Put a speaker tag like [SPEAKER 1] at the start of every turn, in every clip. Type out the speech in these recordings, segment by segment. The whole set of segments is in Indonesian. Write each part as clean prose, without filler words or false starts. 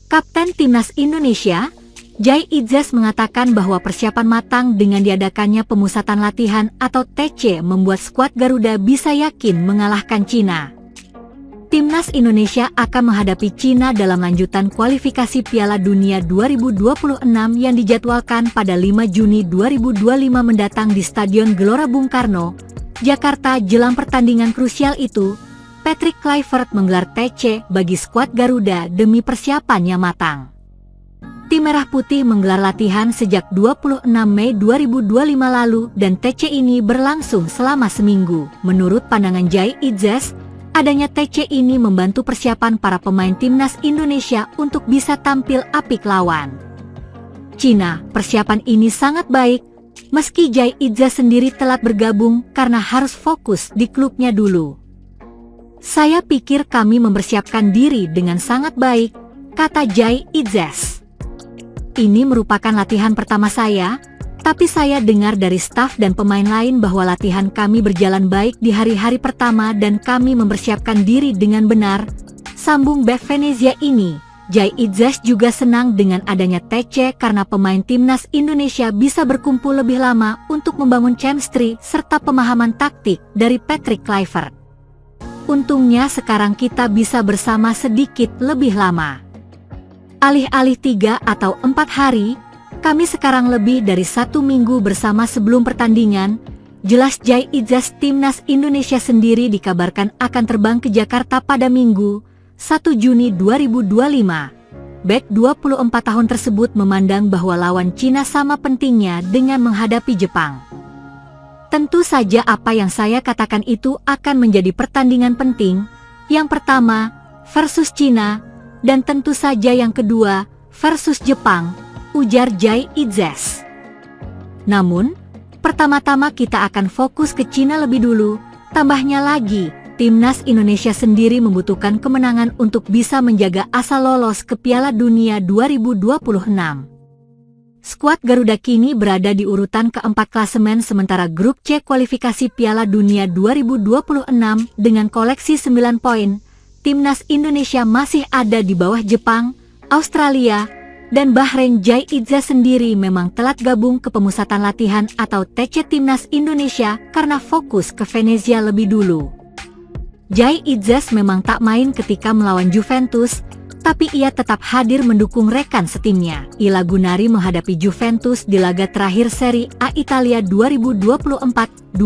[SPEAKER 1] Kapten Timnas Indonesia, Jai Idzes mengatakan bahwa persiapan matang dengan diadakannya pemusatan latihan atau TC membuat skuad Garuda bisa yakin mengalahkan Cina. Timnas Indonesia akan menghadapi Cina dalam lanjutan kualifikasi Piala Dunia 2026 yang dijadwalkan pada 5 Juni 2025 mendatang di Stadion Gelora Bung Karno, Jakarta. Jelang pertandingan krusial itu, Patrick Kluivert menggelar TC bagi skuad Garuda demi persiapannya matang. Tim Merah Putih menggelar latihan sejak 26 Mei 2025 lalu dan TC ini berlangsung selama seminggu. Menurut pandangan Jai Idzes, adanya TC ini membantu persiapan para pemain Timnas Indonesia untuk bisa tampil apik lawan Cina. Persiapan ini sangat baik, meski Jai Idzes sendiri telat bergabung karena harus fokus di klubnya dulu. Saya pikir kami mempersiapkan diri dengan sangat baik, kata Jai Idzes. Ini merupakan latihan pertama saya, tapi saya dengar dari staf dan pemain lain bahwa latihan kami berjalan baik di hari-hari pertama dan kami mempersiapkan diri dengan benar, sambung bek Venezia ini. Jai Idzes juga senang dengan adanya TC karena pemain Timnas Indonesia bisa berkumpul lebih lama untuk membangun chemistry serta pemahaman taktik dari Patrick Kluivert. Untungnya sekarang kita bisa bersama sedikit lebih lama. Alih-alih 3 atau 4 hari, kami sekarang lebih dari 1 minggu bersama sebelum pertandingan, jelas Jai Idzes. Timnas Indonesia sendiri dikabarkan akan terbang ke Jakarta pada Minggu, 1 Juni 2025. Bek 24 tahun tersebut memandang bahwa lawan Cina sama pentingnya dengan menghadapi Jepang. Tentu saja apa yang saya katakan itu akan menjadi pertandingan penting, yang pertama versus Cina, dan tentu saja yang kedua versus Jepang, ujar Jai Idzes. Namun, pertama-tama kita akan fokus ke Cina lebih dulu, tambahnya lagi, Timnas Indonesia sendiri membutuhkan kemenangan untuk bisa menjaga asa lolos ke Piala Dunia 2026. Skuad Garuda kini berada di urutan keempat klasemen sementara grup C kualifikasi Piala Dunia 2026 dengan koleksi 9 poin. Timnas Indonesia masih ada di bawah Jepang, Australia, dan Bahrain. Jai Idzes sendiri memang telat gabung ke pemusatan latihan atau TC Timnas Indonesia karena fokus ke Venezia lebih dulu. Jai Idzes memang tak main ketika melawan Juventus, tapi ia tetap hadir mendukung rekan setimnya. Ila Gunari menghadapi Juventus di laga terakhir Serie A Italia 2024-2025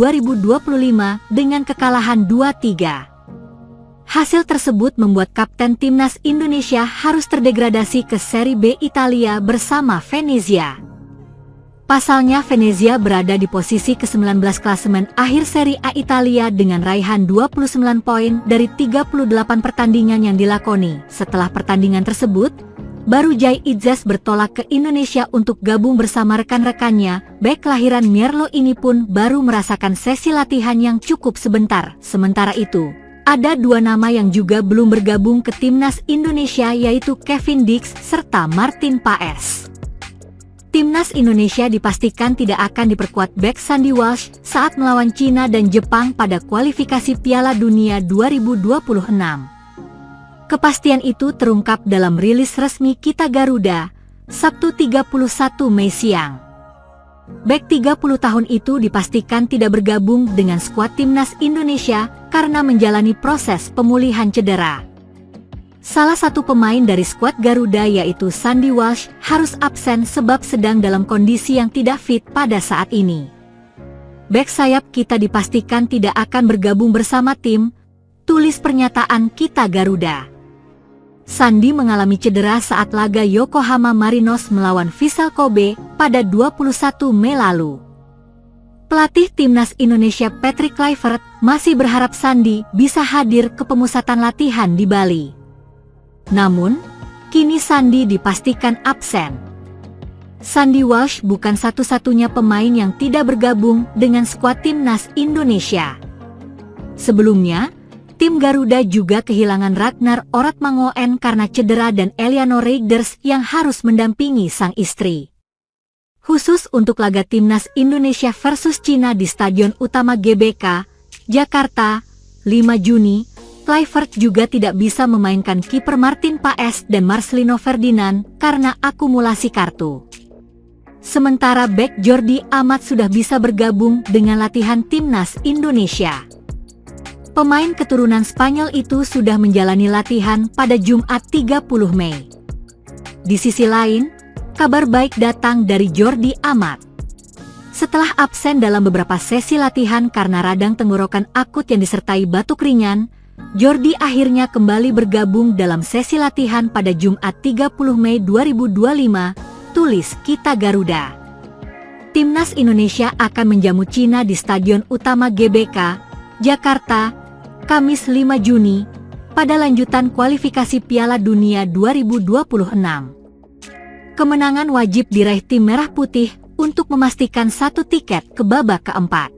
[SPEAKER 1] dengan kekalahan 2-3. Hasil tersebut membuat kapten Timnas Indonesia harus terdegradasi ke Serie B Italia bersama Venezia. Pasalnya Venezia berada di posisi ke-19 klasemen akhir Serie A Italia dengan raihan 29 poin dari 38 pertandingan yang dilakoni. Setelah pertandingan tersebut, baru Jai Idzes bertolak ke Indonesia untuk gabung bersama rekan-rekannya. Bek kelahiran Mierlo ini pun baru merasakan sesi latihan yang cukup sebentar. Sementara itu, ada 2 nama yang juga belum bergabung ke Timnas Indonesia yaitu Kevin Dix serta Martin Paes. Timnas Indonesia dipastikan tidak akan diperkuat bek Sandy Walsh saat melawan Cina dan Jepang pada kualifikasi Piala Dunia 2026. Kepastian itu terungkap dalam rilis resmi Kita Garuda, Sabtu 31 Mei siang. Bek 30 tahun itu dipastikan tidak bergabung dengan skuad Timnas Indonesia karena menjalani proses pemulihan cedera. Salah satu pemain dari skuad Garuda yaitu Sandy Walsh harus absen sebab sedang dalam kondisi yang tidak fit pada saat ini. Bek sayap kita dipastikan tidak akan bergabung bersama tim, tulis pernyataan Kita Garuda. Sandy mengalami cedera saat laga Yokohama Marinos melawan Vissel Kobe pada 21 Mei lalu. Pelatih Timnas Indonesia Patrick Kluivert masih berharap Sandy bisa hadir ke pemusatan latihan di Bali. Namun, kini Sandy dipastikan absen. Sandy Walsh bukan satu-satunya pemain yang tidak bergabung dengan skuad Timnas Indonesia. Sebelumnya, tim Garuda juga kehilangan Ragnar Oratmangoen karena cedera dan Eliano Reigers yang harus mendampingi sang istri. Khusus untuk laga Timnas Indonesia versus Cina di Stadion Utama GBK, Jakarta, 5 Juni, Kluivert juga tidak bisa memainkan kiper Martin Paes dan Marcelino Ferdinand karena akumulasi kartu. Sementara bek Jordi Amat sudah bisa bergabung dengan latihan timnas Indonesia. Pemain keturunan Spanyol itu sudah menjalani latihan pada Jumat 30 Mei. Di sisi lain, kabar baik datang dari Jordi Amat. Setelah absen dalam beberapa sesi latihan karena radang tenggorokan akut yang disertai batuk ringan, Jordi akhirnya kembali bergabung dalam sesi latihan pada Jumat 30 Mei 2025, tulis Kita Garuda. Timnas Indonesia akan menjamu Cina di Stadion Utama GBK, Jakarta, Kamis 5 Juni, pada lanjutan kualifikasi Piala Dunia 2026. Kemenangan wajib diraih tim Merah Putih untuk memastikan satu tiket ke babak keempat.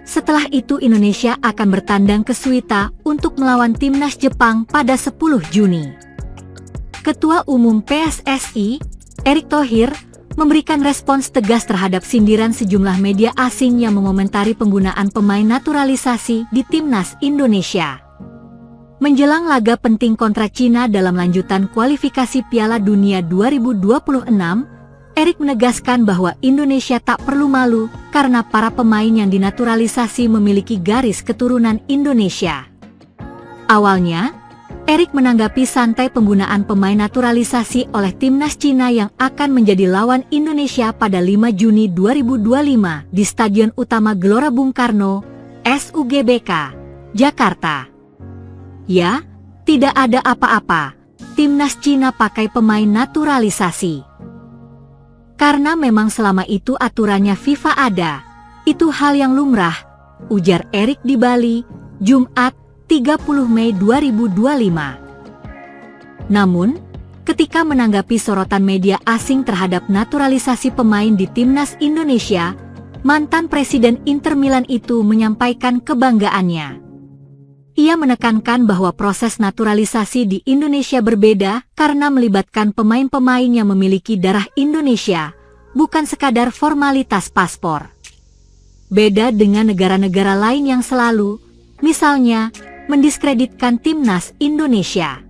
[SPEAKER 1] Setelah itu Indonesia akan bertandang ke Suita untuk melawan timnas Jepang pada 10 Juni. Ketua Umum PSSI, Erick Thohir, memberikan respons tegas terhadap sindiran sejumlah media asing yang mengomentari penggunaan pemain naturalisasi di timnas Indonesia. Menjelang laga penting kontra Cina dalam lanjutan kualifikasi Piala Dunia 2026, Erick menegaskan bahwa Indonesia tak perlu malu karena para pemain yang dinaturalisasi memiliki garis keturunan Indonesia. Awalnya, Erick menanggapi santai penggunaan pemain naturalisasi oleh timnas Cina yang akan menjadi lawan Indonesia pada 5 Juni 2025 di Stadion Utama Gelora Bung Karno, SUGBK, Jakarta. Ya, tidak ada apa-apa, timnas Cina pakai pemain naturalisasi. Karena memang selama itu aturannya FIFA ada, itu hal yang lumrah, ujar Erick di Bali, Jumat 30 Mei 2025. Namun, ketika menanggapi sorotan media asing terhadap naturalisasi pemain di timnas Indonesia, mantan Presiden Inter Milan itu menyampaikan kebanggaannya. Ia menekankan bahwa proses naturalisasi di Indonesia berbeda karena melibatkan pemain-pemain yang memiliki darah Indonesia, bukan sekadar formalitas paspor. Beda dengan negara-negara lain yang selalu, misalnya, mendiskreditkan timnas Indonesia.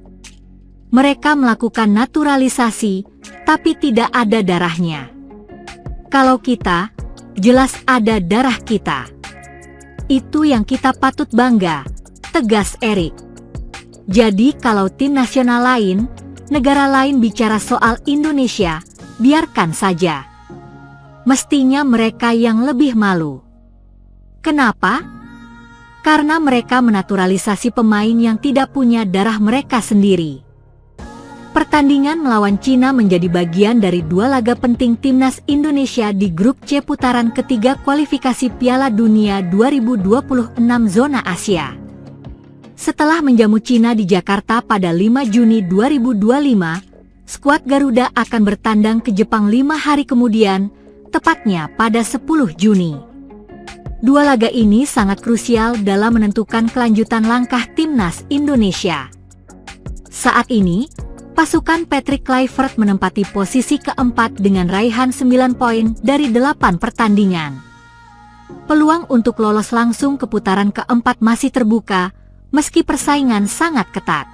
[SPEAKER 1] Mereka melakukan naturalisasi, tapi tidak ada darahnya. Kalau kita, jelas ada darah kita. Itu yang kita patut bangga, tegas Erick. Jadi kalau tim nasional lain, negara lain bicara soal Indonesia, biarkan saja. Mestinya mereka yang lebih malu. Kenapa? Karena mereka menaturalisasi pemain yang tidak punya darah mereka sendiri. Pertandingan melawan Cina menjadi bagian dari dua laga penting timnas Indonesia di grup C putaran ketiga kualifikasi Piala Dunia 2026 zona Asia. Setelah menjamu Cina di Jakarta pada 5 Juni 2025, skuad Garuda akan bertandang ke Jepang 5 hari kemudian, tepatnya pada 10 Juni. Dua laga ini sangat krusial dalam menentukan kelanjutan langkah timnas Indonesia. Saat ini, pasukan Patrick Kluivert menempati posisi keempat dengan raihan 9 poin dari 8 pertandingan. Peluang untuk lolos langsung ke putaran keempat masih terbuka, meski persaingan sangat ketat.